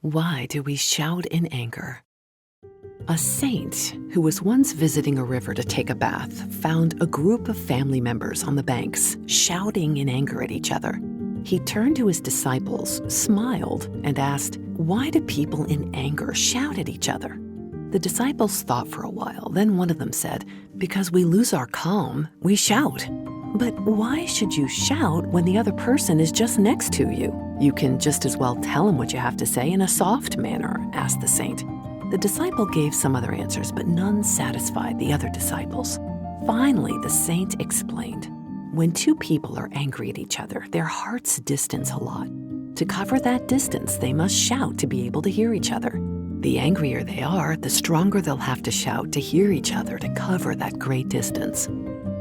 Why do we shout in anger? A saint who was once visiting a river to take a bath found a group of family members on the banks shouting in anger at each other. He turned to his disciples, smiled, and asked, "Why do people in anger shout at each other?" The disciples thought for a while. Then one of them said, "Because we lose our calm, we shout." "But why should you shout when the other person is just next to you? You can just as well tell him what you have to say in a soft manner," asked the saint. The disciple gave some other answers, but none satisfied the other disciples. Finally, the saint explained, when two people are angry at each other, their hearts distance a lot. To cover that distance, they must shout to be able to hear each other. The angrier they are, the stronger they'll have to shout to hear each other to cover that great distance.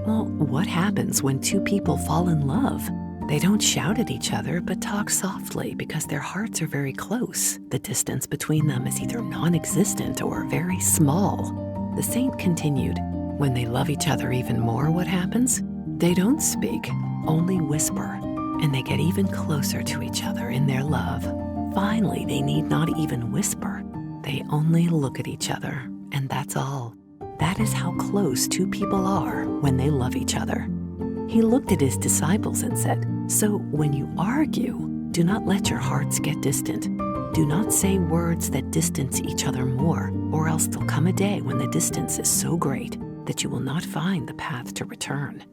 Well, what happens when two people fall in love? They don't shout at each other, but talk softly because their hearts are very close. The distance between them is either non-existent or very small. The saint continued, when they love each other even more, what happens? They don't speak, only whisper, and they get even closer to each other in their love. Finally, they need not even whisper. They only look at each other, and that's all. That is how close two people are when they love each other. He looked at his disciples and said, "So when you argue, do not let your hearts get distant. Do not say words that distance each other more, or else there'll come a day when the distance is so great that you will not find the path to return."